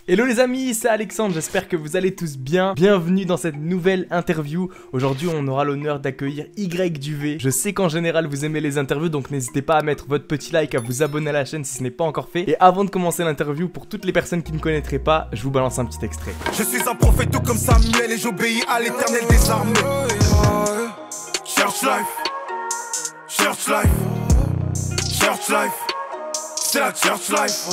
Hello les amis, c'est Alexandre, j'espère que vous allez tous bien. Bienvenue dans cette nouvelle interview. Aujourd'hui on aura l'honneur d'accueillir Y Duvet. Je sais qu'en général vous aimez les interviews, donc n'hésitez pas à mettre votre petit like, à vous abonner à la chaîne si ce n'est pas encore fait. Et avant de commencer l'interview, pour toutes les personnes qui ne connaîtraient pas, je vous balance un petit extrait. Je suis un prophète tout comme Samuel et j'obéis à l'éternel des armées. Church life, church life, church life, c'est la church life.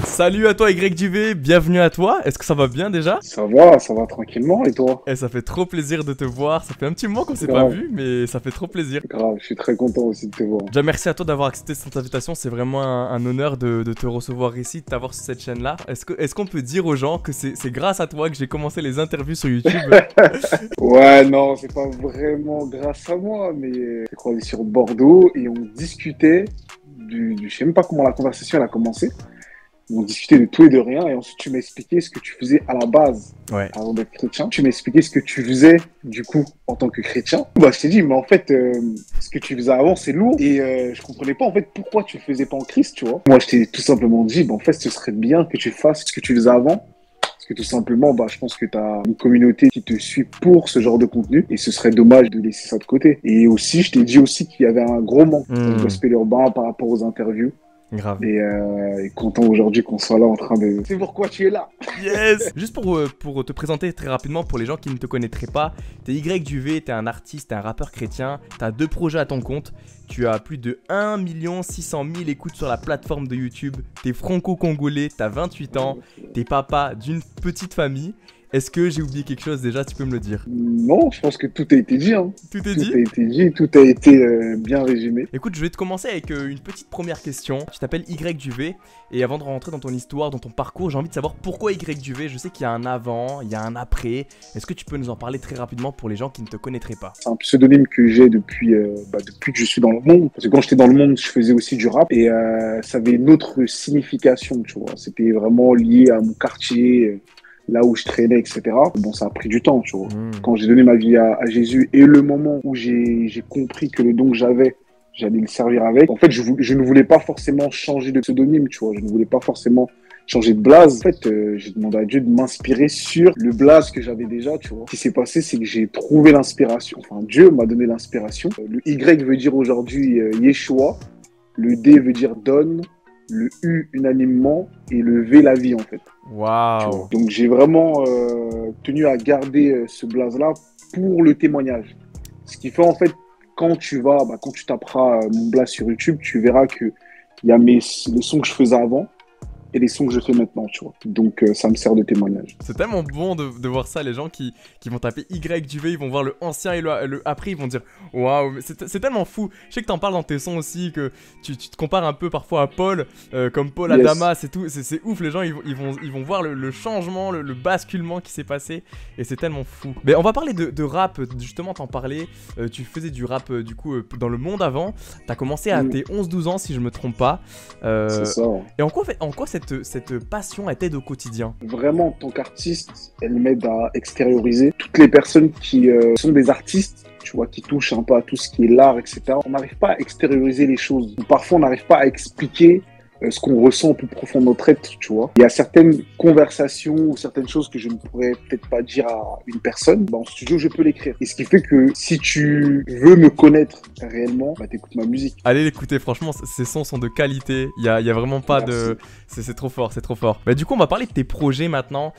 Salut à toi Y Duvet, bienvenue à toi. Est-ce que ça va bien déjà? Ça va tranquillement et toi? Ça fait trop plaisir de te voir. Ça fait un petit moment qu'on s'est pas vu, mais ça fait trop plaisir. Grave, je suis très content aussi de te voir. Déjà merci à toi d'avoir accepté cette invitation. C'est vraiment un honneur de te recevoir ici, de t'avoir sur cette chaîne là. Est-ce qu'on peut dire aux gens que c'est grâce à toi que j'ai commencé les interviews sur YouTube? Ouais, non, c'est pas vraiment grâce à moi, mais je crois qu'on est sur Bordeaux et on discutait je sais même pas comment la conversation elle a commencé. On discutait de tout et de rien et ensuite tu m'as expliqué ce que tu faisais à la base avant d'être chrétien. Tu m'as expliqué ce que tu faisais du coup en tant que chrétien. Bah, je t'ai dit, mais en fait, ce que tu faisais avant c'est lourd et je comprenais pas en fait pourquoi tu le faisais pas en Christ, tu vois. Moi je t'ai tout simplement dit, bah, en fait ce serait bien que tu fasses ce que tu faisais avant. Parce que tout simplement, bah, je pense que tu as une communauté qui te suit pour ce genre de contenu et ce serait dommage de laisser ça de côté. Et aussi, je t'ai dit aussi qu'il y avait un gros manque dans le gospel urbain par rapport aux interviews. Grave. Et content aujourd'hui qu'on soit là en train de... C'est pourquoi tu es là. Yes. Juste pour te présenter très rapidement pour les gens qui ne te connaîtraient pas, t'es Y Duvet, t'es un artiste, t'es un rappeur chrétien, t'as 2 projets à ton compte, tu as plus de 1 600 000 écoutes sur la plateforme de YouTube, t'es franco-congolais, t'as 28 ans, t'es papa d'une petite famille. Est-ce que j'ai oublié quelque chose déjà? Tu peux me le dire? Non, je pense que tout a été dit. Hein. Tout est dit? Tout a été dit, tout a été bien résumé. Écoute, je vais te commencer avec une petite première question. Tu t'appelles Y Duvet et avant de rentrer dans ton histoire, dans ton parcours, j'ai envie de savoir pourquoi Y Duvet. Je sais qu'il y a un avant, il y a un après. Est-ce que tu peux nous en parler très rapidement pour les gens qui ne te connaîtraient pas? C'est un pseudonyme que j'ai depuis que je suis dans le monde. Parce que quand j'étais dans le monde, je faisais aussi du rap et ça avait une autre signification, tu vois. C'était vraiment lié à mon quartier. Là où je traînais, etc. Bon, ça a pris du temps, tu vois. Quand j'ai donné ma vie à Jésus et le moment où j'ai compris que le don que j'avais, j'allais le servir avec. En fait, je ne voulais pas forcément changer de pseudonyme, tu vois. Je ne voulais pas forcément changer de blaze. En fait, j'ai demandé à Dieu de m'inspirer sur le blaze que j'avais déjà, tu vois. Ce qui s'est passé, c'est que j'ai trouvé l'inspiration. Enfin, Dieu m'a donné l'inspiration. Le Y veut dire aujourd'hui Yeshua. Le D veut dire donne. Le U unanimement et le V la vie en fait. Waouh. Donc j'ai vraiment tenu à garder ce blaze-là pour le témoignage. Ce qui fait en fait quand tu taperas mon blaze sur YouTube, tu verras que il y a les sons que je faisais avant et les sons que je fais maintenant, tu vois. Donc ça me sert de témoignage. C'est tellement bon de voir ça, les gens qui vont taper Y Duvet, ils vont voir le ancien et le après, ils vont dire waouh, c'est tellement fou. Je sais que t'en parles dans tes sons aussi, que tu te compares un peu parfois à Paul, comme Paul à Damas et tout. C'est ouf, les gens ils vont voir le changement, le basculement qui s'est passé et c'est tellement fou. Mais on va parler de rap, justement t'en parlais. Tu faisais du rap du coup dans le monde avant. T'as commencé à tes 11-12 ans si je me trompe pas. C'est ça. Ouais. Et en quoi cette passion t'aide au quotidien? Vraiment, en tant qu'artiste, elle m'aide à extérioriser toutes les personnes qui sont des artistes, tu vois, qui touchent un peu à tout ce qui est l'art, etc. On n'arrive pas à extérioriser les choses. Parfois, on n'arrive pas à expliquer ce qu'on ressent au plus profond de notre être, tu vois. Il y a certaines conversations ou certaines choses que je ne pourrais peut-être pas dire à une personne. En studio, je peux l'écrire. Et ce qui fait que si tu veux me connaître réellement, t'écoutes ma musique. Allez l'écouter, franchement, ces sons sont de qualité. Il y a vraiment pas de... C'est trop fort, c'est trop fort. Du coup, on va parler de tes projets maintenant.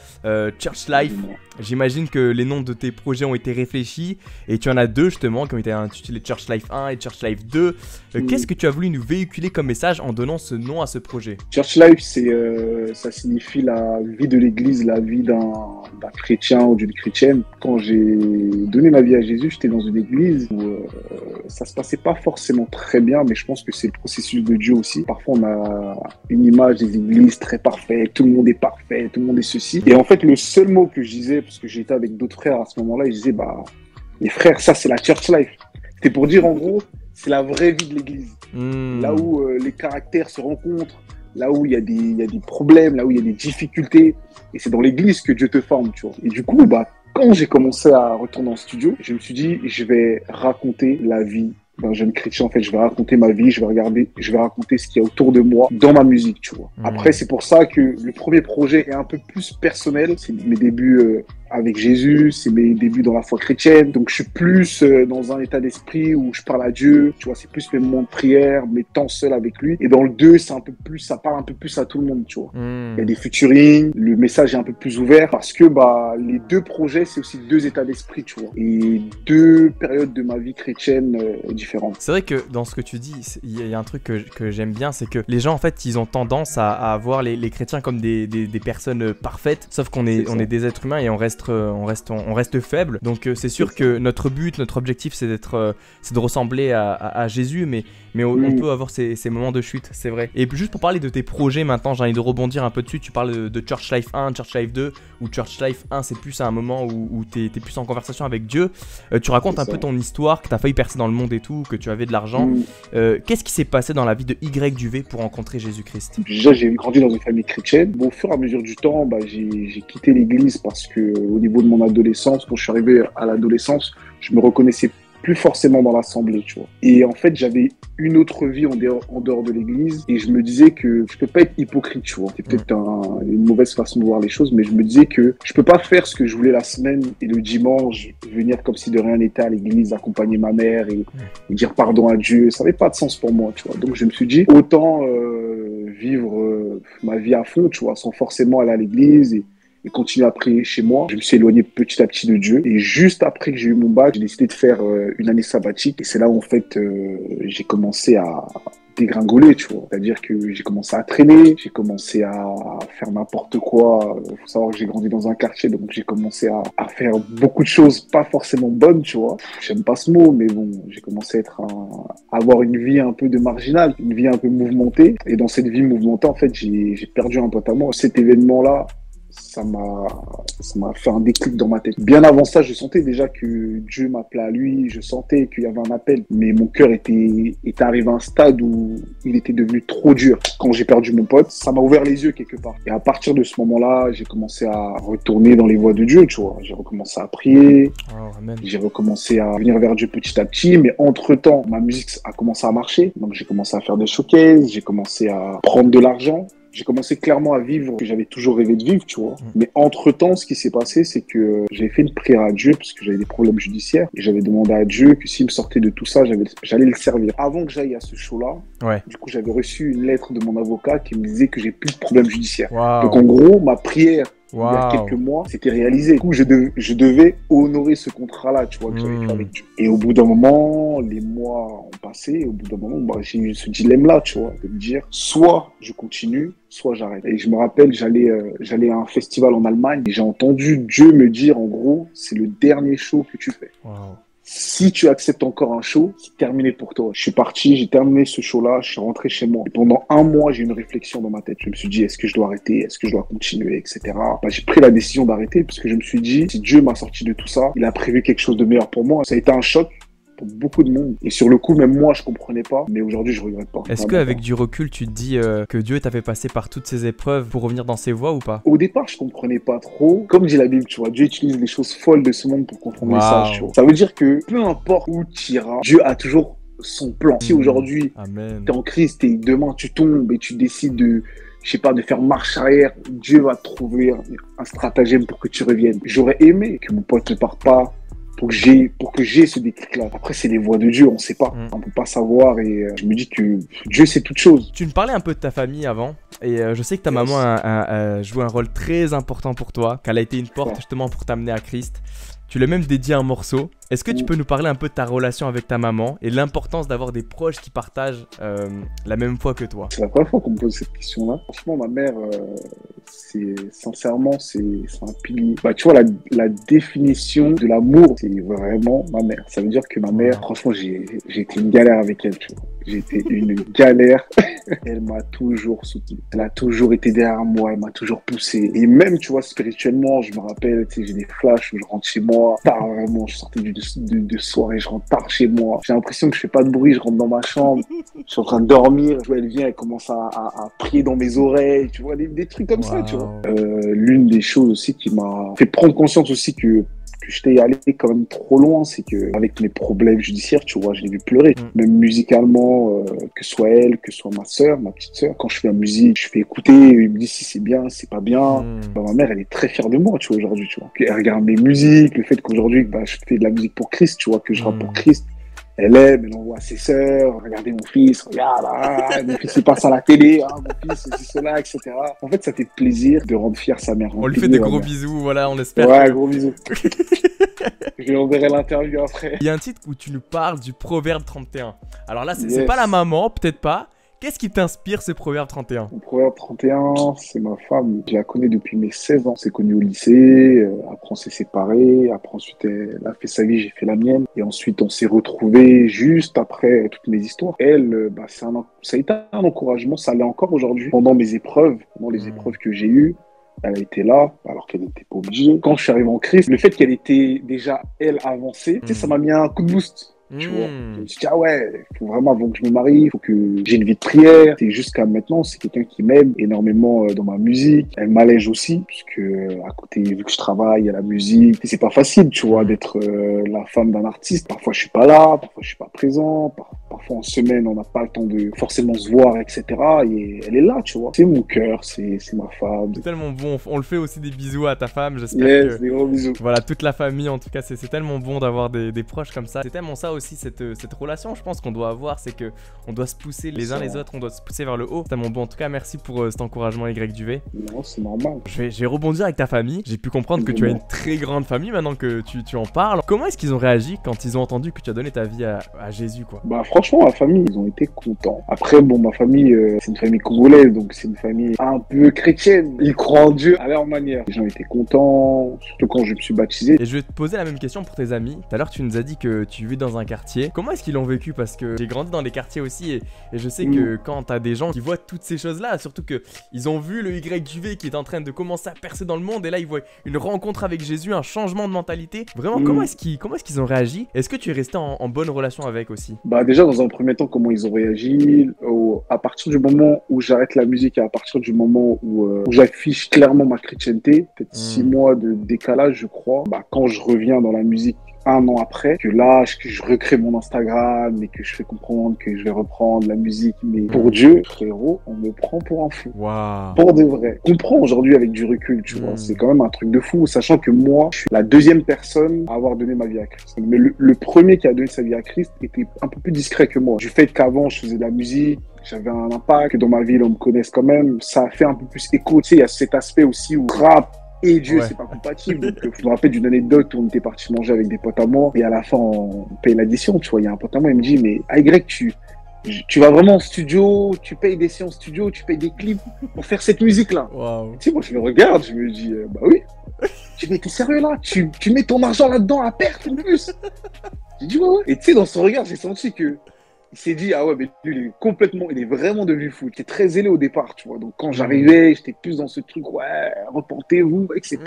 Church Life. J'imagine que les noms de tes projets ont été réfléchis. Et tu en as 2 justement, qui ont été intitulés Church Life 1 et Church Life 2. Qu'est-ce que tu as voulu nous véhiculer comme message en donnant ce nom à ce projet? Church Life, ça signifie la vie de l'église, la vie d'un chrétien ou d'une chrétienne. Quand j'ai donné ma vie à Jésus, j'étais dans une église où ça se passait pas forcément très bien, mais je pense que c'est le processus de Dieu aussi. Parfois, on a une image des églises très parfaite, tout le monde est parfait, tout le monde est ceci. Et en fait, le seul mot que je disais, parce que j'étais avec d'autres frères à ce moment-là, je disais, les frères, ça c'est la Church Life. C'était pour dire en gros, c'est la vraie vie de l'église. Là où les caractères se rencontrent, là où il y a des problèmes, là où il y a des difficultés. Et c'est dans l'église que Dieu te forme, tu vois. Et du coup, quand j'ai commencé à retourner en studio, je me suis dit, je vais raconter la vie d'un jeune chrétien, en fait, je vais raconter ma vie, je vais raconter ce qu'il y a autour de moi dans ma musique, tu vois. Après, c'est pour ça que le premier projet est un peu plus personnel. C'est mes débuts avec Jésus, c'est mes débuts dans la foi chrétienne. Donc, je suis plus dans un état d'esprit où je parle à Dieu, tu vois, c'est plus mes moments de prière, mes temps seuls avec lui. Et dans le 2, c'est un peu plus, ça parle un peu plus à tout le monde, tu vois. Il y a des featuring, le message est un peu plus ouvert parce que, les deux projets, c'est aussi deux états d'esprit, tu vois. Et deux périodes de ma vie chrétienne différentes. C'est vrai que dans ce que tu dis, il y a un truc que j'aime bien, c'est que les gens, en fait, ils ont tendance à voir les chrétiens comme des personnes parfaites, sauf qu'on est des êtres humains et on reste faible. Donc c'est sûr que notre but, notre objectif, c'est de ressembler à Jésus, mais on peut avoir ces moments de chute, c'est vrai. Et juste pour parler de tes projets maintenant, j'ai envie de rebondir un peu dessus. Tu parles de Church Life 1, Church Life 2, ou Church Life 1, c'est plus à un moment où t'es plus en conversation avec Dieu. Tu racontes un peu ton histoire, que t'as failli percer dans le monde et tout, que tu avais de l'argent. Qu'est-ce qui s'est passé dans la vie de Y Duvet pour rencontrer Jésus-Christ? Déjà, j'ai grandi dans une famille chrétienne. Au fur et à mesure du temps, j'ai quitté l'église parce que au niveau de mon adolescence, quand je suis arrivé à l'adolescence, je me reconnaissais plus forcément dans l'assemblée, tu vois. Et en fait, j'avais une autre vie en dehors de l'église et je me disais que je peux pas être hypocrite, tu vois. C'est peut-être une mauvaise façon de voir les choses, mais je me disais que je peux pas faire ce que je voulais la semaine et le dimanche, venir comme si de rien n'était à l'église, accompagner ma mère et dire pardon à Dieu. Ça n'avait pas de sens pour moi, tu vois. Donc, je me suis dit, autant vivre ma vie à fond, tu vois, sans forcément aller à l'église et continuer à prier chez moi. Je me suis éloigné petit à petit de Dieu. Et juste après que j'ai eu mon bac, j'ai décidé de faire une année sabbatique. Et c'est là où, en fait, j'ai commencé à dégringoler, tu vois. C'est-à-dire que j'ai commencé à traîner, j'ai commencé à faire n'importe quoi. Faut savoir que j'ai grandi dans un quartier, donc j'ai commencé à faire beaucoup de choses pas forcément bonnes, tu vois. J'aime pas ce mot, mais bon, j'ai commencé à avoir une vie un peu de marginal, une vie un peu mouvementée. Et dans cette vie mouvementée, en fait, j'ai perdu un pote à moi. Cet événement-là, ça m'a fait un déclic dans ma tête. Bien avant ça, je sentais déjà que Dieu m'appelait à lui, je sentais qu'il y avait un appel, mais mon cœur était arrivé à un stade où il était devenu trop dur. Quand j'ai perdu mon pote, ça m'a ouvert les yeux quelque part. Et à partir de ce moment-là, j'ai commencé à retourner dans les voies de Dieu, tu vois. J'ai recommencé à prier, j'ai recommencé à venir vers Dieu petit à petit, mais entre-temps, ma musique a commencé à marcher. Donc j'ai commencé à faire des showcases, j'ai commencé à prendre de l'argent. J'ai commencé clairement à vivre ce que j'avais toujours rêvé de vivre, tu vois. Mais entre-temps, ce qui s'est passé, c'est que j'avais fait une prière à Dieu parce que j'avais des problèmes judiciaires. Et j'avais demandé à Dieu que s'il me sortait de tout ça, j'allais le servir. Avant que j'aille à ce show-là, du coup, j'avais reçu une lettre de mon avocat qui me disait que j'ai plus de problèmes judiciaires. Donc en gros, ma prière il y a quelques mois, c'était réalisé. Du coup, je devais honorer ce contrat-là, tu vois, que j'avais fait avec Dieu. Et au bout d'un moment, les mois ont passé. Et au bout d'un moment, j'ai eu ce dilemme-là, tu vois, de me dire, soit je continue, soit j'arrête. Et je me rappelle, j'allais à un festival en Allemagne et j'ai entendu Dieu me dire, en gros, c'est le dernier show que tu fais. Si tu acceptes encore un show, c'est terminé pour toi. Je suis parti, j'ai terminé ce show-là, je suis rentré chez moi. Et pendant un mois, j'ai eu une réflexion dans ma tête. Je me suis dit, est-ce que je dois arrêter? Est-ce que je dois continuer, etc. J'ai pris la décision d'arrêter parce que je me suis dit, si Dieu m'a sorti de tout ça, il a prévu quelque chose de meilleur pour moi. Ça a été un choc pour beaucoup de monde. Et sur le coup, même moi, je comprenais pas. Mais aujourd'hui, je regrette pas. Est-ce qu'avec du recul, tu te dis que Dieu t'a fait passer par toutes ces épreuves pour revenir dans ses voies ou pas? Au départ, je comprenais pas trop. Comme dit la Bible, tu vois, Dieu utilise les choses folles de ce monde pour confondre les sages, tu vois. Ça veut dire que peu importe où tu iras, Dieu a toujours son plan. Si aujourd'hui, t'es en crise, demain tu tombes et tu décides de faire marche arrière, Dieu va trouver un stratagème pour que tu reviennes. J'aurais aimé que mon pote ne parte pas, pour que j'ai ce déclic-là. Après, c'est les voies de Dieu, on sait pas. On peut pas savoir et je me dis que Dieu sait toutes choses. Tu me parlais un peu de ta famille avant et je sais que ta maman a joué un rôle très important pour toi, qu'elle a été une porte justement pour t'amener à Christ. Tu l'as même dédié un morceau. Est-ce que tu peux nous parler un peu de ta relation avec ta maman et l'importance d'avoir des proches qui partagent la même foi que toi? C'est la première fois qu'on me pose cette question-là. Franchement, ma mère, sincèrement, c'est un pilier. Tu vois, la définition de l'amour, c'est vraiment ma mère. Ça veut dire que ma mère, franchement, j'ai été une galère avec elle, tu vois. J'ai été une galère. Elle m'a toujours soutenu. Elle a toujours été derrière moi. Elle m'a toujours poussé. Et même, tu vois, spirituellement, je me rappelle, tu sais, j'ai des flashs où je rentre chez moi. Tard, vraiment, je sortais de soirée, je rentre tard chez moi. J'ai l'impression que je fais pas de bruit. Je rentre dans ma chambre. Je suis en train de dormir. Tu vois, elle vient, elle commence à prier dans mes oreilles. Tu vois, des trucs comme ça, tu vois. L'une des choses aussi qui m'a fait prendre conscience aussi que que j'étais allé quand même trop loin, c'est que avec mes problèmes judiciaires, tu vois, je l'ai vu pleurer. Même musicalement, que ce soit elle, que ce soit ma sœur, ma petite sœur, quand je fais la musique, je fais écouter, ils me disent si c'est bien, c'est pas bien. Bah, ma mère, elle est très fière de moi, tu vois, aujourd'hui, tu vois. Elle regarde mes musiques, le fait qu'aujourd'hui, bah, je fais de la musique pour Christ, tu vois, que je rappe pour Christ. Elle aime, elle envoie à ses sœurs, regardez mon fils, regarde, mon fils il passe à la télé, mon fils c'est cela, etc. En fait, ça fait plaisir de rendre fier sa mère. On lui fait des gros bisous, voilà, on espère. Ouais, gros bisous. Je lui enverrai l'interview après. Il y a un titre où tu nous parles du Proverbe 31. Alors là, c'est pas la maman, peut-être pas. Qu'est-ce qui t'inspire ce Proverbe 31? Le Proverbe 31, c'est ma femme. Je la connais depuis mes 16 ans. On s'est connus au lycée, après on s'est séparés, après ensuite elle a fait sa vie, j'ai fait la mienne. Et ensuite on s'est retrouvés juste après toutes mes histoires. Elle, bah, ça a été un encouragement, ça l'est encore aujourd'hui. Pendant mes épreuves, pendant les épreuves que j'ai eues, elle a été là, alors qu'elle n'était pas obligée. Quand je suis arrivé en Christ, le fait qu'elle était déjà, elle, avancée, tu sais, ça m'a mis un coup de boost. Tu vois, je me suis dit, ah ouais, il faut vraiment, avant que je me marie, il faut que j'ai une vie de prière. Et jusqu'à maintenant, c'est quelqu'un qui m'aime énormément dans ma musique. Elle m'allège aussi, puisque à côté, vu que je travaille à la musique, c'est pas facile, tu vois, d'être la femme d'un artiste. Parfois, je suis pas là, parfois, je suis pas présent. Parfois, en semaine, on n'a pas le temps de forcément se voir, etc. Et elle est là, tu vois. C'est mon cœur, c'est ma femme. C'est tellement bon. On le fait aussi des bisous à ta femme, j'espère que... des gros bisous. Voilà, toute la famille, en tout cas, c'est tellement bon d'avoir des proches comme ça. C'est tellement ça aussi, cette relation, je pense qu'on doit avoir, c'est que on doit se pousser les uns les autres, on doit se pousser vers le haut. C'est tellement bon. En tout cas, merci pour cet encouragement, Y Duvet. Non, c'est normal. Je vais rebondir avec ta famille. J'ai pu comprendre que tu as une très grande famille maintenant que tu en parles. Comment est-ce qu'ils ont réagi quand ils ont entendu que tu as donné ta vie à Jésus, quoi? Bah, franchement, ma famille, ils ont été contents. Après, bon, ma famille, c'est une famille congolaise, donc c'est une famille un peu chrétienne. Ils croient en Dieu à leur manière. Les gens étaient contents, surtout quand je me suis baptisé. Et je vais te poser la même question pour tes amis. Tout à l'heure, tu nous as dit que tu vis dans un quartier. Comment est-ce qu'ils l'ont vécu? Parce que j'ai grandi dans des quartiers aussi et je sais que quand t'as des gens qui voient toutes ces choses-là, surtout que ils ont vu le YQV qui est en train de commencer à percer dans le monde et là ils voient une rencontre avec Jésus, un changement de mentalité. Vraiment, comment est-ce qu'ils ont réagi? Est-ce que tu es resté en bonne relation avec aussi? Bah déjà, dans un premier temps, comment ils ont réagi à partir du moment où j'arrête la musique et à partir du moment où j'affiche clairement ma chrétienté, peut-être 6 mois de décalage, je crois. Bah, quand je reviens dans la musique un an après, que là, je recrée mon Instagram et que je fais comprendre que je vais reprendre la musique. Mais pour Dieu, frérot, on me prend pour un fou. Wow. Pour de vrai. Je comprends aujourd'hui avec du recul, tu vois. C'est quand même un truc de fou, sachant que moi, je suis la deuxième personne à avoir donné ma vie à Christ. Mais le premier qui a donné sa vie à Christ était un peu plus discret que moi. Du fait qu'avant, je faisais de la musique, j'avais un impact, que dans ma ville, on me connaisse quand même. Ça a fait un peu plus écho. Tu sais, il y a cet aspect aussi où rap et Dieu, c'est pas compatible. Donc, je me rappelle d'une anecdote où on était parti manger avec des potes à moi et à la fin, on paye l'addition, tu vois. Il y a un pote à moi, il me dit, mais Y, tu vas vraiment en studio, tu payes des séances studio, tu payes des clips pour faire cette musique-là. Wow. Tu sais, moi, je le regarde, je me dis, bah oui. Tu dis, mais t'es sérieux là? Tu mets ton argent là-dedans à perte en plus. J'ai dit, ouais. Et tu sais, dans son regard, j'ai senti que il s'est dit, ah ouais, mais lui, il est vraiment devenu fou. Il était très zélé au départ, tu vois. Donc, quand j'arrivais, j'étais plus dans ce truc, ouais, reportez-vous, etc.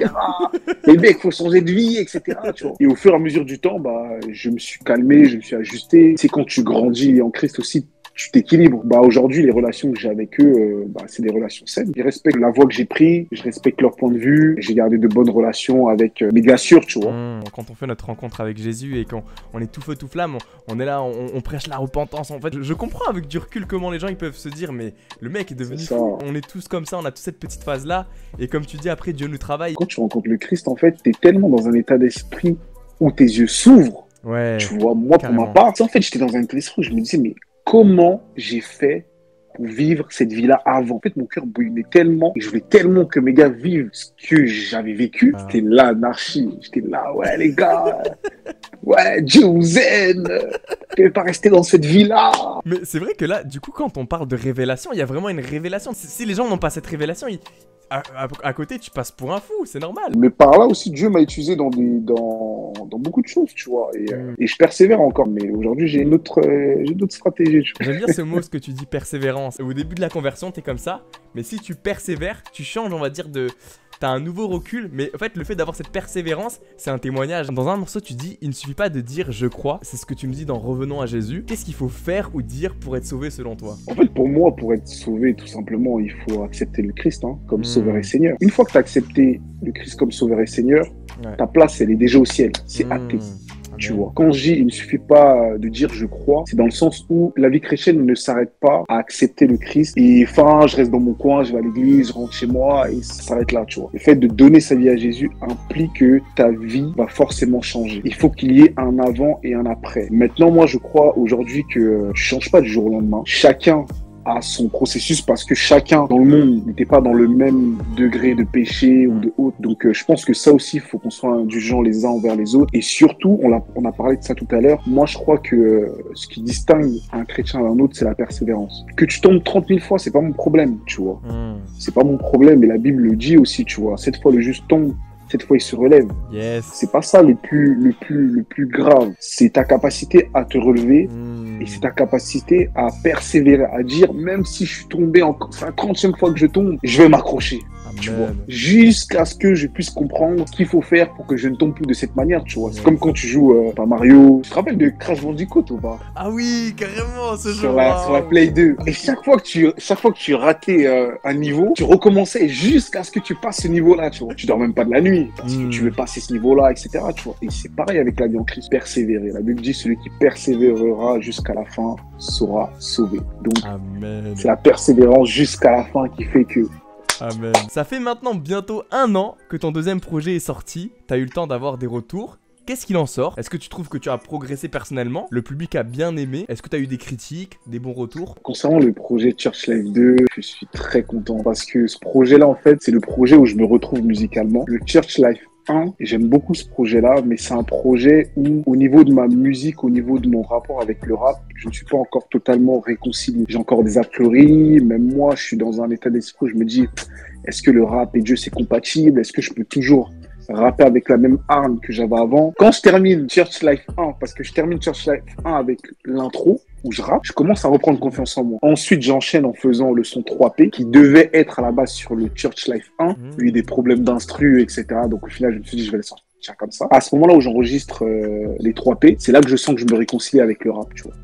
Les mecs, faut changer de vie, etc., tu vois. Et au fur et à mesure du temps, bah, je me suis calmé, je me suis ajusté. C'est quand tu grandis en Christ aussi, tu t'équilibres. Bah, aujourd'hui, les relations que j'ai avec eux, bah, c'est des relations saines. Ils respectent la voie que j'ai prise, je respecte leur point de vue. J'ai gardé de bonnes relations avec mes gars sûrs, tu vois. Quand on fait notre rencontre avec Jésus et quand on est tout feu, tout flamme, on est là, on prêche la repentance. En fait, je comprends avec du recul comment les gens ils peuvent se dire, mais le mec est devenu fou. On est tous comme ça, on a toute cette petite phase-là. Et comme tu dis, après, Dieu nous travaille. Quand tu rencontres le Christ, en fait, t'es tellement dans un état d'esprit où tes yeux s'ouvrent. Ouais. Tu vois, moi, carrément. Pour ma part, en fait, j'étais dans un état d'esprit où je me disais, mais comment j'ai fait pour vivre cette vie-là avant? En fait, mon cœur bouillonnait tellement et je voulais tellement que mes gars vivent ce que j'avais vécu. C'était l'anarchie. J'étais là, ouais, les gars, ouais, Dieu vous aide. Je ne vais pas rester dans cette vie-là. Mais c'est vrai que là, du coup, quand on parle de révélation, il y a vraiment une révélation. Si les gens n'ont pas cette révélation, à côté, tu passes pour un fou, c'est normal. Mais par là aussi, Dieu m'a utilisé dans beaucoup de choses, tu vois. Et je persévère encore. Mais aujourd'hui, j'ai d'autres stratégies. J'aime bien ce mot, ce que tu dis, persévérance. Au début de la conversion, t'es comme ça. Mais si tu persévères, tu changes, on va dire, t'as un nouveau recul. Mais en fait, le fait d'avoir cette persévérance, c'est un témoignage. Dans un morceau, tu dis, il ne suffit pas de dire je crois. C'est ce que tu me dis dans Revenons à Jésus. Qu'est-ce qu'il faut faire ou dire pour être sauvé selon toi? En fait, pour moi, pour être sauvé, tout simplement, il faut accepter le Christ comme Sauveur et Seigneur. Une fois que tu as accepté le Christ comme Sauveur et Seigneur, Ouais. Ta place, elle est déjà au ciel. C'est acté. Tu vois. Quand je dis, il ne suffit pas de dire je crois, c'est dans le sens où la vie chrétienne ne s'arrête pas à accepter le Christ et enfin, je reste dans mon coin, je vais à l'église, je rentre chez moi et ça s'arrête là, tu vois. Le fait de donner sa vie à Jésus implique que ta vie va forcément changer. Il faut qu'il y ait un avant et un après. Maintenant, moi, je crois aujourd'hui que tu changes pas du jour au lendemain. Chacun à son processus parce que chacun dans le monde n'était pas dans le même degré de péché ou de haute. Donc je pense que ça aussi, il faut qu'on soit indulgents les uns envers les autres. Et surtout, on a parlé de ça tout à l'heure, moi je crois que ce qui distingue un chrétien d'un autre, c'est la persévérance. Que tu tombes 30 000 fois, c'est pas mon problème, tu vois. C'est pas mon problème et la Bible le dit aussi, tu vois. 7 fois le juste tombe, 7 fois il se relève. Yes. C'est pas ça le plus grave. C'est ta capacité à te relever et c'est ta capacité à persévérer, à dire même si je suis tombé encore, c'est la 30e fois que je tombe, je vais m'accrocher. Tu vois, jusqu'à ce que je puisse comprendre ce qu'il faut faire pour que je ne tombe plus de cette manière, tu vois. C'est comme quand tu joues à Mario. Tu te rappelles de Crash Bandicoot ou pas? Ah oui, carrément, ce jeu. Sur la Play 2. Et chaque fois que tu ratais un niveau, tu recommençais jusqu'à ce que tu passes ce niveau-là, tu vois. Tu dors même pas de la nuit parce que tu veux passer ce niveau-là, etc., tu vois. Et c'est pareil avec la vie en Christ. Persévérer. La Bible dit celui qui persévérera jusqu'à la fin sera sauvé. Donc, c'est la persévérance jusqu'à la fin qui fait que Amen. Ça fait maintenant bientôt 1 an que ton deuxième projet est sorti. T'as eu le temps d'avoir des retours. Qu'est-ce qu'il en sort? Est-ce que tu trouves que tu as progressé personnellement? Le public a bien aimé? Est-ce que tu as eu des critiques, des bons retours? Concernant le projet Church Life 2, je suis très content parce que ce projet-là, en fait, c'est le projet où je me retrouve musicalement. Le Church Life 1, j'aime beaucoup ce projet-là, mais c'est un projet où, au niveau de ma musique, au niveau de mon rapport avec le rap, je ne suis pas encore totalement réconcilié. J'ai encore des a priori, même moi, je suis dans un état d'esprit où je me dis, est-ce que le rap et Dieu, c'est compatible? Est-ce que je peux toujours rapper avec la même arme que j'avais avant? Quand je termine Church Life 1, parce que je termine Church Life 1 avec l'intro, où je rappe, je commence à reprendre confiance en moi. Ensuite, j'enchaîne en faisant le son 3P, qui devait être à la base sur le Church Life 1. Il y a eu des problèmes d'instru, etc. Donc au final, je me suis dit, je vais le sortir comme ça. À ce moment-là où j'enregistre les 3P, c'est là que je sens que je me réconcilie avec le rap, tu vois.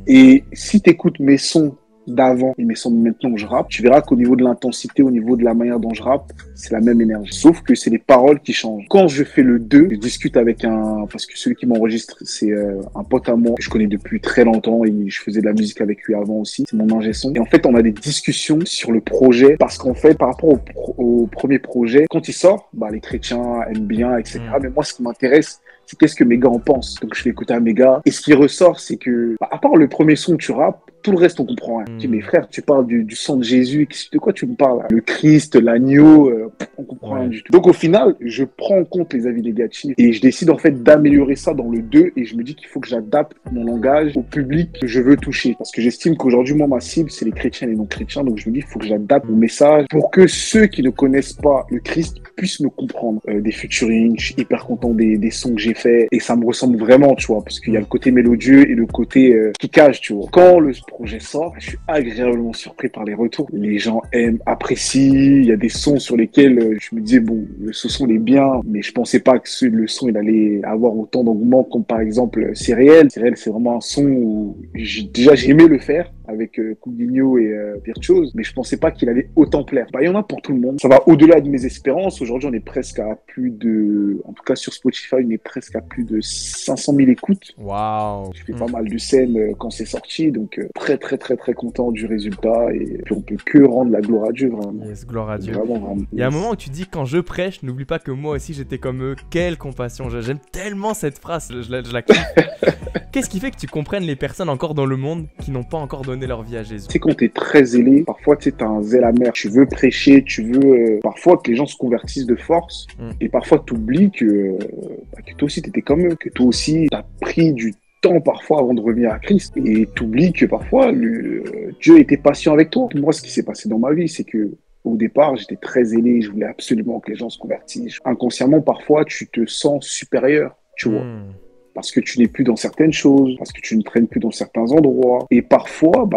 Et si tu écoutes mes sons d'avant et mes sons de maintenant où je rappe, tu verras qu'au niveau de l'intensité, au niveau de la manière dont je rappe, c'est la même énergie. Sauf que c'est les paroles qui changent. Quand je fais le 2, je discute avec parce que celui qui m'enregistre, c'est un pote à moi que je connais depuis très longtemps et je faisais de la musique avec lui avant aussi. C'est mon ingé son. Et en fait, on a des discussions sur le projet parce qu'en fait, par rapport au premier projet, quand il sort, les chrétiens aiment bien, etc. Mais moi, ce qui m'intéresse, c'est qu'est-ce que mes gars en pensent. Donc, je fais écouter à mes gars. Et ce qui ressort, c'est que, à part le premier son que tu rappes, tout le reste, on comprend rien. Je dis, mais frère, tu parles du sang de Jésus, de quoi tu me parles? Le Christ, l'agneau, on comprend rien du tout. Donc, au final, je prends en compte les avis négatifs et je décide, en fait, d'améliorer ça dans le 2 et je me dis qu'il faut que j'adapte mon langage au public que je veux toucher. Parce que j'estime qu'aujourd'hui, moi, ma cible, c'est les chrétiens et les non-chrétiens. Donc, je me dis, il faut que j'adapte mon message pour que ceux qui ne connaissent pas le Christ puissent me comprendre. Des featuring, je suis hyper content des sons que j'ai faits et ça me ressemble vraiment, tu vois, parce qu'il y a le côté mélodieux et le côté kickage, tu vois. Quand le projet sort, je suis agréablement surpris par les retours. Les gens aiment, apprécient. Il y a des sons sur lesquels je me disais, bon, ce son il est bien, mais je pensais pas que le son il allait avoir autant d'engouement comme par exemple C'est réel. C'est réel, c'est vraiment un son où j'ai aimé le faire avec Coutinho et Virtuose, mais je pensais pas qu'il allait autant plaire. Il y en a pour tout le monde. Ça va au-delà de mes espérances. Aujourd'hui, on est presque à plus de, en tout cas sur Spotify, on est presque à plus de 500 000 écoutes. Waouh. J'ai fait pas mal de scènes quand c'est sorti, donc très content du résultat et puis on peut que rendre la gloire à Dieu, vraiment. Yes, gloire à Dieu. Vraiment. Il y a un moment où tu dis, quand je prêche, n'oublie pas que moi aussi j'étais comme eux. Quelle compassion. J'aime tellement cette phrase, je la kiffe. Qu'est-ce qui fait que tu comprennes les personnes encore dans le monde qui n'ont pas encore donné leur vie à Jésus? Tu sais, quand t'es très zélé, parfois tu sais, t'as un zèle amer, tu veux prêcher, tu veux parfois que les gens se convertissent de force et parfois t'oublies que toi aussi t'étais comme eux, que toi aussi t'as pris du temps parfois avant de revenir à Christ et t'oublies que parfois Dieu était patient avec toi. Moi, ce qui s'est passé dans ma vie, c'est que au départ, j'étais très zélé, je voulais absolument que les gens se convertissent. Inconsciemment, parfois, tu te sens supérieur, tu vois. Parce que tu n'es plus dans certaines choses, parce que tu ne traînes plus dans certains endroits. Et parfois,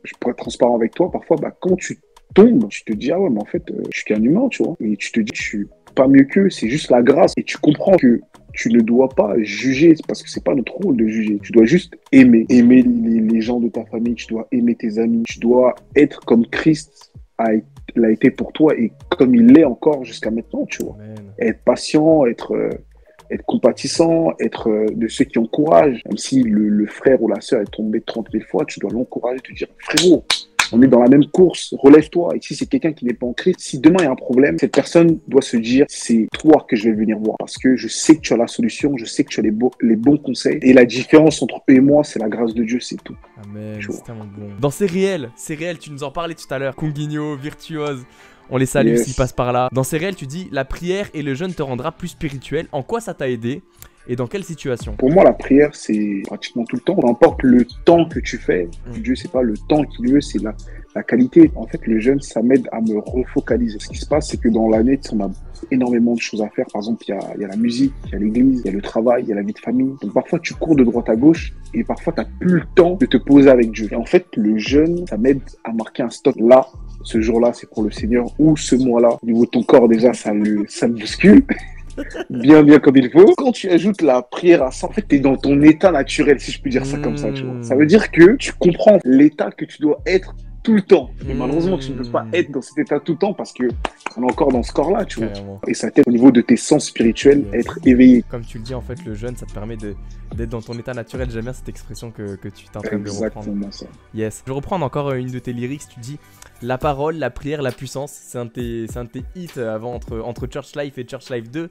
je pourrais être transparent avec toi, parfois, quand tu tombes, tu te dis, ah ouais, mais en fait, je suis qu'un humain, tu vois. Et tu te dis, je suis pas mieux qu'eux, c'est juste la grâce. Et tu comprends que tu ne dois pas juger, parce que c'est pas notre rôle de juger. Tu dois juste aimer. Aimer les gens de ta famille, tu dois aimer tes amis, tu dois être comme Christ l'a été pour toi et comme il l'est encore jusqu'à maintenant, tu vois. Amen. être patient, être compatissant, être de ceux qui encouragent. Même si le frère ou la sœur est tombé 30 000 fois, tu dois l'encourager, te dire frérot, on est dans la même course, relève-toi. Et si c'est quelqu'un qui n'est pas en Christ, si demain il y a un problème, cette personne doit se dire c'est toi que je vais venir voir parce que je sais que tu as la solution, je sais que tu as les bons conseils. Et la différence entre eux et moi, c'est la grâce de Dieu, c'est tout. Amen, c'est tellement bon. Dans C'est réel, tu nous en parlais tout à l'heure. Kunguinho, Virtuose. On les salue s'ils passent par là. Dans C'est réel, tu dis la prière et le jeûne te rendra plus spirituel. En quoi ça t'a aidé et dans quelle situation? Pour moi, la prière, c'est pratiquement tout le temps. Peu importe le temps que tu fais, Dieu, c'est pas le temps qu'il veut, c'est la qualité. En fait, le jeûne, ça m'aide à me refocaliser. Ce qui se passe, c'est que dans l'année, on a énormément de choses à faire. Par exemple, il y a la musique, il y a l'église, il y a le travail, il y a la vie de famille. Donc parfois, tu cours de droite à gauche et parfois, tu n'as plus le temps de te poser avec Dieu. Et en fait, le jeûne, ça m'aide à marquer un stop là. Ce jour-là, c'est pour le Seigneur, ou ce mois-là, au niveau de ton corps, déjà, ça me bouscule. Bien comme il faut. Quand tu ajoutes la prière à ça, en fait, t'es dans ton état naturel, si je peux dire ça comme ça, tu vois. Ça veut dire que tu comprends l'état que tu dois être tout le temps. Mais malheureusement, tu ne peux pas être dans cet état tout le temps parce que on est encore dans ce corps-là, tu vois. Et ça t'aide au niveau de tes sens spirituels à être éveillé. Comme tu le dis, en fait, le jeûne, ça te permet d'être dans ton état naturel. J'aime bien cette expression que tu es en train de reprendre. Exactement ça. Yes. Je reprends encore une de tes lyrics. Tu dis la parole, la prière, la puissance. C'est un de tes hits avant entre Church Life et Church Life 2.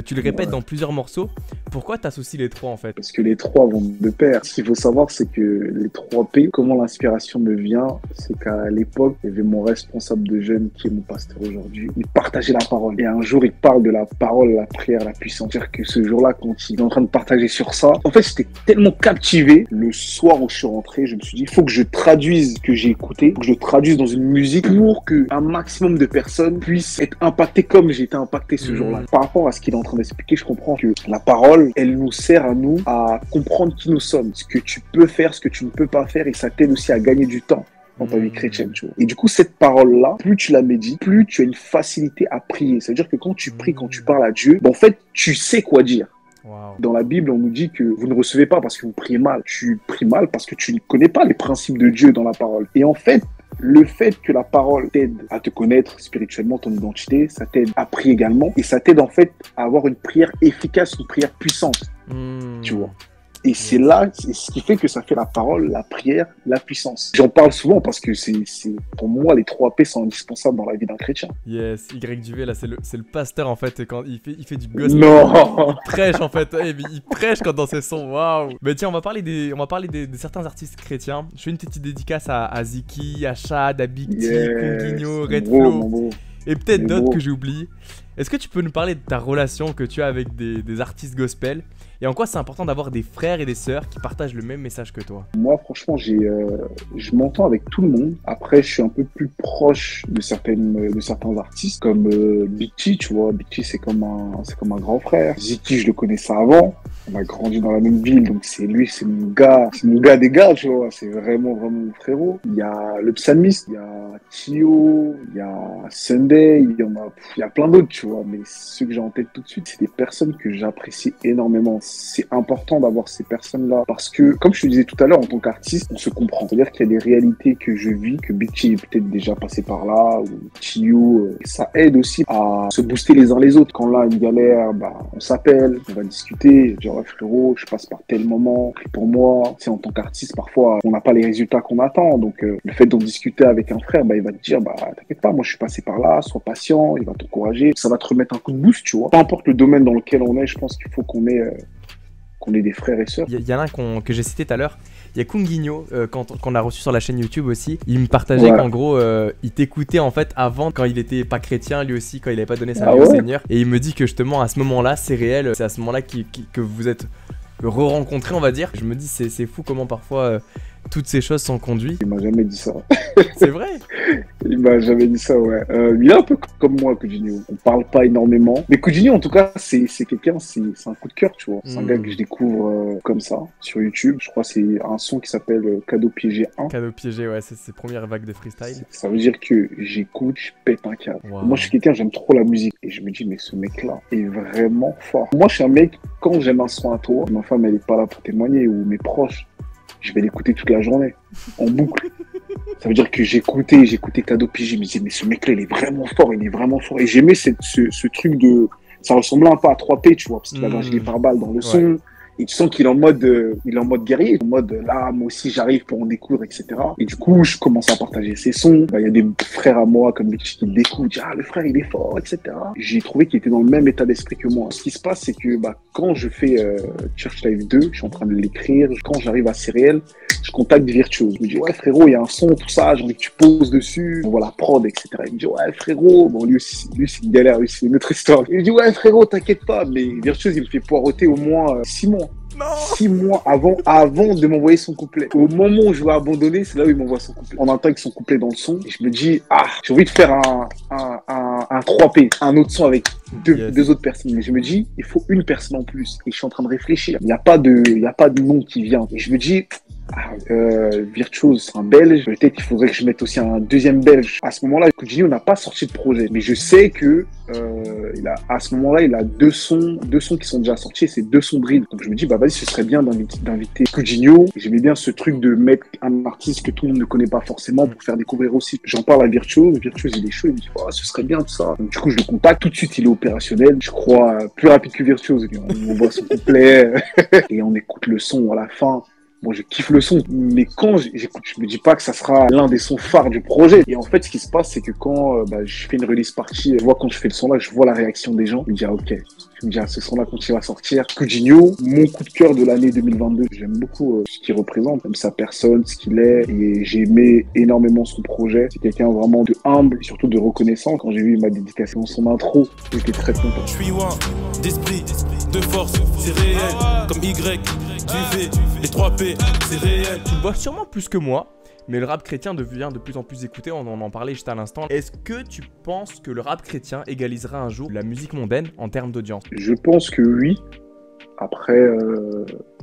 Tu le répètes dans plusieurs morceaux. Pourquoi t'associes les trois en fait? Parce que les trois vont de pair. Ce qu'il faut savoir, c'est que les 3 P, comment l'inspiration me vient, c'est qu'à l'époque, il y avait mon responsable de jeûne qui est mon pasteur aujourd'hui. Il partageait la parole. Et un jour, il parle de la parole, la prière, la puissance. C'est-à-dire que ce jour-là, quand il est en train de partager sur ça, en fait, j'étais tellement captivé. Le soir où je suis rentré, je me suis dit, il faut que je traduise ce que j'ai écouté, faut que je le traduise dans une musique pour qu'un maximum de personnes puissent être impactées comme j'ai été impacté ce jour-là. Par rapport à ce qu'il est en train d'expliquer, je comprends que la parole, elle nous sert à nous à comprendre qui nous sommes, ce que tu peux faire, ce que tu ne peux pas faire, et ça t'aide aussi à gagner du temps dans ta vie chrétienne, tu vois. Et du coup, cette parole-là, plus tu la médites, plus tu as une facilité à prier. C'est-à-dire que quand tu pries, quand tu parles à Dieu, en fait, tu sais quoi dire. Wow. Dans la Bible, on nous dit que vous ne recevez pas parce que vous priez mal. Tu pries mal parce que tu ne connais pas les principes de Dieu dans la parole. Et en fait, le fait que la parole t'aide à te connaître spirituellement, ton identité, ça t'aide à prier également. Et ça t'aide en fait à avoir une prière efficace, une prière puissante. Tu vois. Et c'est là, c'est ce qui fait que ça fait la parole, la prière, la puissance. J'en parle souvent parce que c'est pour moi, les 3 P sont indispensables dans la vie d'un chrétien. Yes, Y Duvet, là, c'est le pasteur en fait. Et quand il fait du gospel, non, il prêche en fait. Il prêche quand dans ses sons. Waouh. Mais tiens, on va parler de certains artistes chrétiens. Je fais une petite dédicace à Ziki, à Shad, à Big T, Kunguinho, Redflow. Et peut-être d'autres que j'ai oublié. Est-ce que tu peux nous parler de ta relation que tu as avec des artistes gospel et en quoi c'est important d'avoir des frères et des sœurs qui partagent le même message que toi? Moi, franchement, je m'entends avec tout le monde. Après, je suis un peu plus proche de certains artistes comme Big T, tu vois. Big T, c'est comme un grand frère. Ziki, je le connaissais avant. On a grandi dans la même ville, donc c'est mon gars des gars, tu vois. C'est vraiment mon frérot. Il y a le psalmiste, il y a Tio, il y a Sunday, il y a plein d'autres, tu vois. Mais ceux que j'ai en tête tout de suite, c'est des personnes que j'apprécie énormément. C'est important d'avoir ces personnes-là parce que, comme je te disais tout à l'heure, en tant qu'artiste, on se comprend. C'est-à-dire qu'il y a des réalités que je vis, que Big T est peut-être déjà passé par là, ou Tio. Ça aide aussi à se booster les uns les autres. Quand là, une galère, on s'appelle, on va discuter. Genre, frérot, je passe par tel moment, prie pour moi. Tu sais, en tant qu'artiste, parfois, on n'a pas les résultats qu'on attend. Donc, le fait d'en discuter avec un frère, il va te dire, t'inquiète pas, moi, je suis passé par là, sois patient, il va t'encourager. Ça va te remettre un coup de boost, tu vois. Peu importe le domaine dans lequel on est, je pense qu'il faut qu'on ait des frères et sœurs. Il y en a un que j'ai cité tout à l'heure. Il y a Kunguinho, qu'on a reçu sur la chaîne YouTube aussi. Il me partageait qu'en gros, il t'écoutait en fait avant, quand il était pas chrétien, lui aussi, quand il avait pas donné sa vie au Seigneur. Et il me dit que justement, à ce moment-là, c'est réel. C'est à ce moment-là que vous êtes re-rencontrés, on va dire. Je me dis, c'est fou comment parfois toutes ces choses sont conduites. Il m'a jamais dit ça. C'est vrai? Il m'a jamais dit ça, ouais. Il est un peu comme moi, Kunguinho. On parle pas énormément. Mais Kunguinho, en tout cas, c'est quelqu'un, c'est un coup de cœur, tu vois. C'est un gars que je découvre comme ça, sur YouTube. Je crois que c'est un son qui s'appelle Cadeau piégé 1. Cadeau piégé, ouais, c'est ses premières vagues de freestyle. Ça veut dire que j'écoute, je pète un câble. Wow. Moi, je suis quelqu'un, j'aime trop la musique. Et je me dis, mais ce mec-là est vraiment fort. Moi, je suis un mec, quand j'aime un son à toi, ma femme, elle est pas là pour témoigner, ou mes proches, je vais l'écouter toute la journée, en boucle. Ça veut dire que j'écoutais Cadeau piégé, je me disais, mais ce mec-là, il est vraiment fort. Et j'aimais ce truc Ça ressemblait un peu à 3P, tu vois, parce qu'il avait un gilet pare-balles dans le son. Et tu sens qu'il est en mode guerrier, en mode là, moi aussi j'arrive pour en découdre, etc. Et du coup, je commence à partager ses sons. Il y a des frères à moi comme Mitch qui le découvrent, disent ah le frère il est fort, etc. J'ai trouvé qu'il était dans le même état d'esprit que moi. Ce qui se passe, c'est que quand je fais Church Life 2, je suis en train de l'écrire. Quand j'arrive à Céréales, je contacte Virtuose. Je me dis ouais frérot, il y a un son, tout ça, j'ai envie que tu poses dessus. On voit la prod, etc. Il me dit ouais frérot, bon lui c'est une galère, lui c'est une autre histoire. Il me dit ouais frérot, t'inquiète pas, mais Virtuose il me fait poireauter au moins 6 mois. 6 mois avant de m'envoyer son couplet. Au moment où je vais abandonner, c'est là où il m'envoie son couplet. On entend avec son couplet dans le son, et je me dis, j'ai envie de faire un 3P, un autre son avec deux autres personnes. Mais je me dis, il faut une personne en plus. Et je suis en train de réfléchir. Il n'y a pas de nom qui vient. Et je me dis, Virtuose, c'est un Belge. Peut-être qu'il faudrait que je mette aussi un deuxième Belge. À ce moment-là, Kujini, on n'a pas sorti de projet. Mais je sais que à ce moment-là, il a deux sons qui sont déjà sortis. C'est 2 sons drill. Donc je me dis, vas-y, ce serait bien d'inviter Kujinio. J'aimais bien ce truc de mettre un artiste que tout le monde ne connaît pas forcément pour faire découvrir aussi. J'en parle à Virtuose. Virtuose, il est chaud. Il me dit, ce serait bien tout ça. Donc du coup, je le contacte. Tout de suite, il est opérationnel. Je crois plus rapide que Virtuose. On voit son couplet et on écoute le son à la fin. Bon, je kiffe le son, mais quand j'écoute, je me dis pas que ça sera l'un des sons phares du projet. Et en fait, ce qui se passe, c'est que quand je fais une release party, je vois quand je fais le son là, je vois la réaction des gens. Je me dis, ok. Je me dis, ce son-là, quand il va sortir. Kujinio, mon coup de cœur de l'année 2022. J'aime beaucoup ce qu'il représente, même sa personne, ce qu'il est. Et j'ai aimé énormément son projet. C'est quelqu'un vraiment de humble et surtout de reconnaissant. Quand j'ai vu ma dédication, son intro, j'étais très content. Je suis one, d'esprit, de force, c'est réel. Comme Y, tu fais les 3P, c'est réel. Tu le vois sûrement plus que moi. Mais le rap chrétien devient de plus en plus écouté, on en parlait juste à l'instant. Est-ce que tu penses que le rap chrétien égalisera un jour la musique mondaine en termes d'audience? Je pense que oui. Après,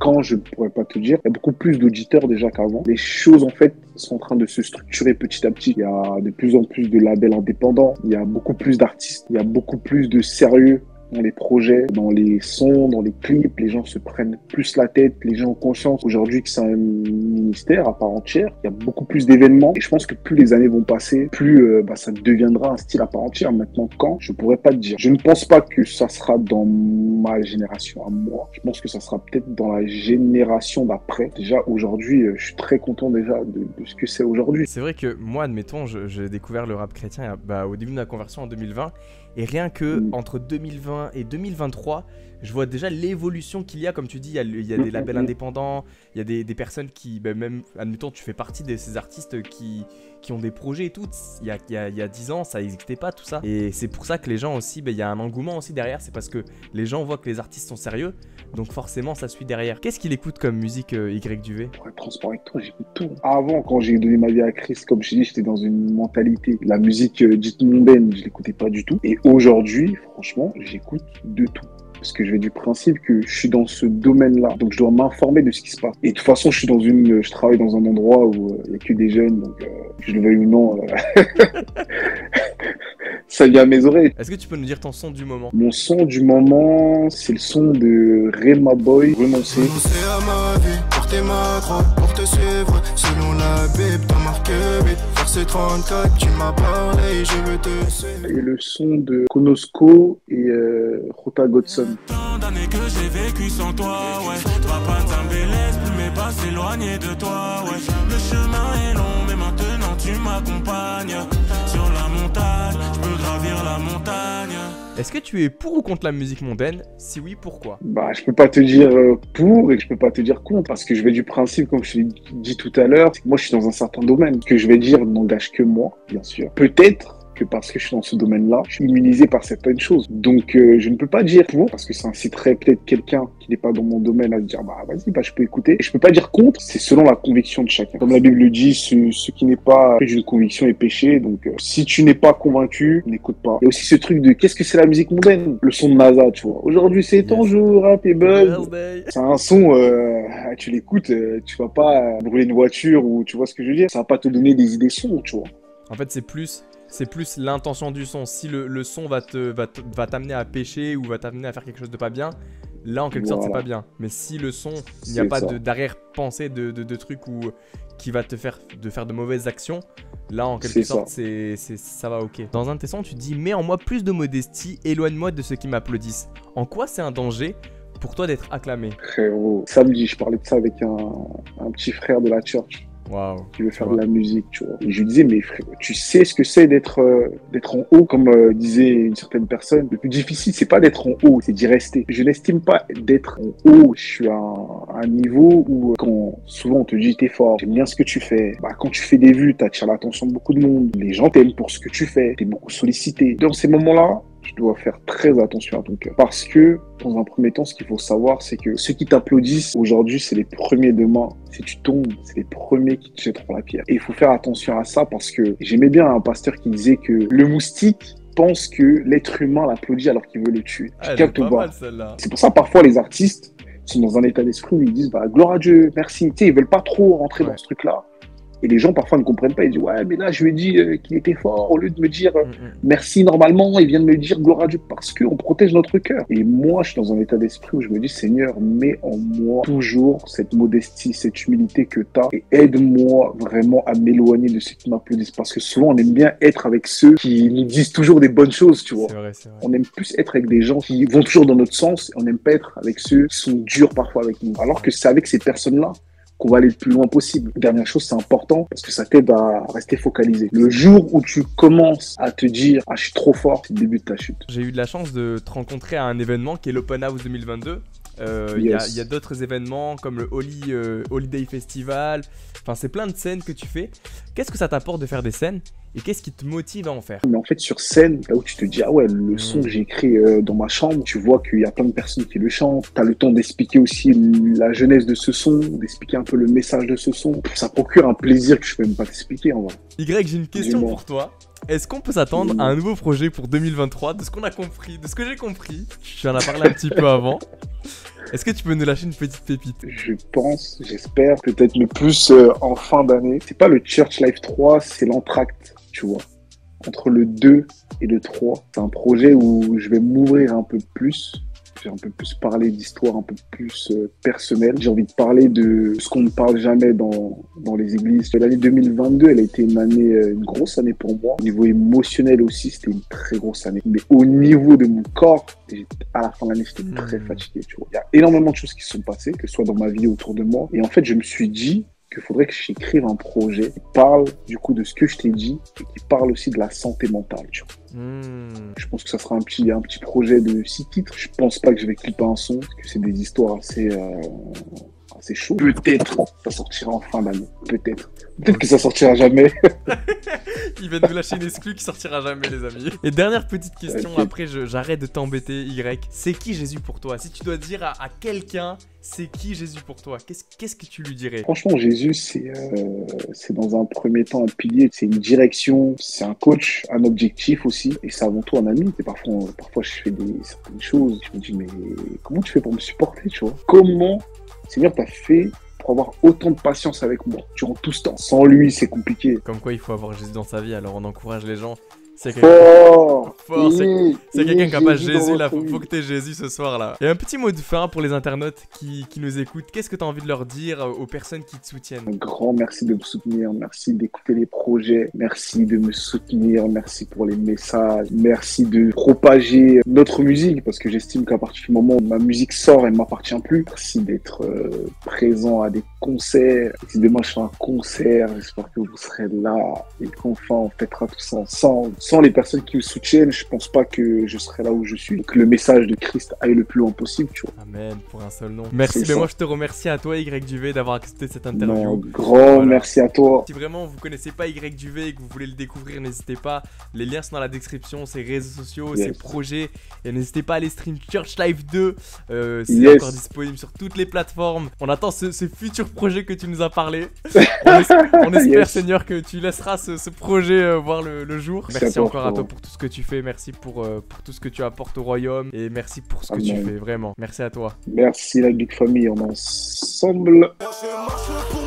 quand je ne pourrais pas te dire, il y a beaucoup plus d'auditeurs déjà qu'avant. Les choses en fait sont en train de se structurer petit à petit. Il y a de plus en plus de labels indépendants, il y a beaucoup plus d'artistes, il y a beaucoup plus de sérieux dans les projets, dans les sons, dans les clips. Les gens se prennent plus la tête, les gens ont conscience aujourd'hui que c'est un ministère à part entière. Il y a beaucoup plus d'événements et je pense que plus les années vont passer, plus ça deviendra un style à part entière. Maintenant, quand? Je pourrais pas te dire. Je ne pense pas que ça sera dans ma génération à moi. Je pense que ça sera peut-être dans la génération d'après. Déjà, aujourd'hui, je suis très content déjà de ce que c'est aujourd'hui. C'est vrai que moi, admettons, j'ai découvert le rap chrétien au début de ma conversion en 2020. Et rien que entre 2020 et 2023, je vois déjà l'évolution qu'il y a. Comme tu dis, il y a des labels indépendants, il y a des personnes qui, même, admettons, tu fais partie de ces artistes qui ont des projets et tout. Il y a 10 ans, ça n'existait pas tout ça. Et c'est pour ça que les gens aussi, il y a un engouement aussi derrière. C'est parce que les gens voient que les artistes sont sérieux. Donc forcément, ça suit derrière. Qu'est-ce qu'il écoute comme musique YDUV? Pour être transparent avec toi, j'écoute tout. Avant, quand j'ai donné ma vie à Christ, comme je t'ai dit, j'étais dans une mentalité. La musique dite mondaine, je l'écoutais pas du tout. Et aujourd'hui, franchement, j'écoute de tout. Parce que je vais du principe que je suis dans ce domaine-là. Donc, je dois m'informer de ce qui se passe. Et de toute façon, je travaille dans un endroit où il n'y a que des jeunes. Donc, que je le veuille ou non, ça vient à mes oreilles. Est-ce que tu peux nous dire ton son du moment? Mon son du moment, c'est le son de Rema Boy, Renoncer. Renoncer à ma vie, porter ma croix, pour te suivre, selon la Bible, t'as marqué vite. Verset 34, tu m'as parlé, je veux te suivre. Et le son de Konosko et Rota Godson. Tant d'années que j'ai vécu sans toi, ouais. Papa t'embellesse, plus mais pas s'éloigner de toi, ouais. Le chemin est long, mais maintenant tu m'accompagnes. Sur la montagne, je peux gravir la montagne. Est-ce que tu es pour ou contre la musique mondaine? Si oui, pourquoi? Je peux pas te dire pour et je peux pas te dire contre parce que je vais du principe, comme je t'ai dit tout à l'heure, moi je suis dans un certain domaine. Ce que je vais dire n'engage que moi, bien sûr. Peut-être que parce que je suis dans ce domaine-là, je suis immunisé par certaines choses. Donc, je ne peux pas dire pour, parce que ça inciterait peut-être quelqu'un qui n'est pas dans mon domaine à se dire, vas-y, je peux écouter. Et je peux pas dire contre, c'est selon la conviction de chacun. Comme la Bible le dit, ce qui n'est pas d'une conviction est péché. Donc, si tu n'es pas convaincu, n'écoute pas. Il y a aussi ce truc de, qu'est-ce que c'est la musique mondaine? Le son de NASA, tu vois. Aujourd'hui, c'est ton jour, happy birthday. C'est un son, tu l'écoutes, tu vas pas brûler une voiture ou tu vois ce que je veux dire. Ça va pas te donner des idées sombres, tu vois. En fait, c'est plus l'intention du son. Si le son va t'amener à pécher ou va t'amener à faire quelque chose de pas bien, là en quelque sorte c'est Voilà. pas bien. Mais si le son, il n'y a C'est pas ça. d'arrière-pensée de trucs ou qui va te faire de mauvaises actions, là en quelque C'est sorte ça. ça va ok. Dans un de tes sons tu dis mets en moi plus de modestie, éloigne-moi de ceux qui m'applaudissent. En quoi c'est un danger pour toi d'être acclamé? Frérot, samedi, je parlais de ça avec un petit frère de la church Waouh. qui veut Tu faire vois. de la musique, tu vois. Et je lui disais, mais frère, tu sais ce que c'est d'être en haut, comme disait une certaine personne. Le plus difficile, c'est pas d'être en haut, c'est d'y rester. Je n'estime pas d'être en haut. Je suis à un niveau où, quand souvent on te dit t'es fort, j'aime bien ce que tu fais. Bah, quand tu fais des vues, t'attires l'attention de beaucoup de monde. Les gens t'aiment pour ce que tu fais. T'es beaucoup sollicité. Dans ces moments-là, tu dois faire très attention à ton cœur. Parce que, dans un premier temps, ce qu'il faut savoir, c'est que ceux qui t'applaudissent aujourd'hui, c'est les premiers demain. Si tu tombes, c'est les premiers qui te jetteront la pierre. Et il faut faire attention à ça parce que j'aimais bien un pasteur qui disait que le moustique pense que l'être humain l'applaudit alors qu'il veut le tuer. Ah, Tu elle est captes pas pas. mal celle-là. C'est pour ça, parfois, les artistes sont dans un état d'esprit où ils disent, bah, gloire à Dieu, merci. Tu sais, ils veulent pas trop rentrer Ouais. dans ce truc-là. Et les gens, parfois, ne comprennent pas. Ils disent, ouais, mais là, je lui ai dit qu'il était fort au lieu de me dire merci normalement. Il vient de me dire gloire à Dieu parce qu'on protège notre cœur. Et moi, je suis dans un état d'esprit où je me dis, Seigneur, mets en moi toujours cette modestie, cette humilité que tu as et aide-moi vraiment à m'éloigner de ceux qui m'applaudissent. Parce que souvent, on aime bien être avec ceux qui nous disent toujours des bonnes choses, tu vois. C'est vrai, c'est vrai. On aime plus être avec des gens qui vont toujours dans notre sens et on n'aime pas être avec ceux qui sont durs parfois avec nous. Alors que c'est avec ces personnes-là qu'on va aller le plus loin possible. Dernière chose, c'est important parce que ça t'aide à rester focalisé. Le jour où tu commences à te dire « Ah, je suis trop fort », c'est le début de ta chute. J'ai eu de la chance de te rencontrer à un événement qui est l'Open House 2022. Il Yes. y a d'autres événements comme le Holiday Festival. Enfin, c'est plein de scènes que tu fais. Qu'est-ce que ça t'apporte de faire des scènes et qu'est-ce qui te motive à en faire? Mais en fait, sur scène, là où tu te dis « Ah ouais, le son que j'ai écrit dans ma chambre », tu vois qu'il y a plein de personnes qui le chantent. Tu as le temps d'expliquer aussi la jeunesse de ce son, d'expliquer un peu le message de ce son. Ça procure un plaisir que je peux même pas t'expliquer en vrai. Y, j'ai une question Dis-moi. pour toi. Est-ce qu'on peut s'attendre à un nouveau projet pour 2023? De ce qu'on a compris, de ce que j'ai compris, tu en as parlé un petit peu avant. Est-ce que tu peux nous lâcher une petite pépite? Je pense, j'espère, peut-être le plus en fin d'année. C'est pas le Church Life 3, c'est l'Entracte, tu vois. Entre le 2 et le 3, c'est un projet où je vais m'ouvrir un peu plus. J'ai un peu plus parlé d'histoire un peu plus personnelle. J'ai envie de parler de ce qu'on ne parle jamais dans les églises. L'année 2022, elle a été une grosse année pour moi. Au niveau émotionnel aussi, c'était une très grosse année. Mais au niveau de mon corps, à la fin de l'année, j'étais très fatigué. Tu vois. Il y a énormément de choses qui se sont passées, que ce soit dans ma vie ou autour de moi. Et en fait, je me suis dit qu'il faudrait que j'écrive un projet qui parle du coup de ce que je t'ai dit et qui parle aussi de la santé mentale. Tu vois. Je pense que ça sera un petit projet de 6 titres. Je pense pas que je vais clipper un son, parce que c'est des histoires assez chaudes. Peut-être ça sortira en fin d'année. Peut-être. Peut-être que ça sortira jamais. Il va nous lâcher une exclue qui sortira jamais, les amis. Et dernière petite question, Ok. après j'arrête de t'embêter, Y. C'est qui Jésus pour toi? Si tu dois dire à quelqu'un, c'est qui Jésus pour toi? Qu'est-ce que tu lui dirais? Franchement, Jésus, c'est dans un premier temps un pilier, c'est une direction, c'est un coach, un objectif aussi, et c'est avant tout un ami. Et parfois, je fais certaines choses, je me dis, mais comment tu fais pour me supporter, tu vois? Comment, Seigneur, t'as fait pour avoir autant de patience avec moi durant tout ce temps? Sans lui, c'est compliqué. Comme quoi il faut avoir Jésus dans sa vie, alors on encourage les gens. C'est Fort, Fort, c'est quelqu'un qui n'a pas Jésus dans Jésus là, votre faut vie. que t'aies Jésus ce soir là. Et un petit mot de fin pour les internautes qui nous écoutent. Qu'est-ce que t'as envie de leur dire aux personnes qui te soutiennent? Un grand merci de me soutenir, merci d'écouter les projets, merci de me soutenir, merci pour les messages, merci de propager notre musique parce que j'estime qu'à partir du moment où ma musique sort, elle ne m'appartient plus. Merci d'être présent à des concerts. Si demain je fais un concert, j'espère que vous serez là et qu'enfin on fêtera tout ça ensemble. Sans les personnes qui me soutiennent, je pense pas que je serai là où je suis. Que le message de Christ aille le plus loin possible, tu vois. Amen, pour un seul nom. Merci, C'est mais ça. moi je te remercie à toi Y Duvet d'avoir accepté cette Non, interview. grand Voilà. merci à toi. Si vraiment vous connaissez pas Y Duvet et que vous voulez le découvrir, n'hésitez pas. Les liens sont dans la description, ses réseaux sociaux, Yes. ses projets. Et n'hésitez pas à aller stream Church Life 2. C'est Yes. encore disponible sur toutes les plateformes. On attend ce futur projet que tu nous as parlé. On espère, Yes. Seigneur, que tu laisseras ce projet voir le jour. C'est Merci à toi, encore à toi frérot. pour tout ce que tu fais. Merci pour tout ce que tu apportes au royaume. Et merci pour ce que tu Amen. fais, vraiment. Merci à toi. Merci la Big Family, on est ensemble. Je marche pour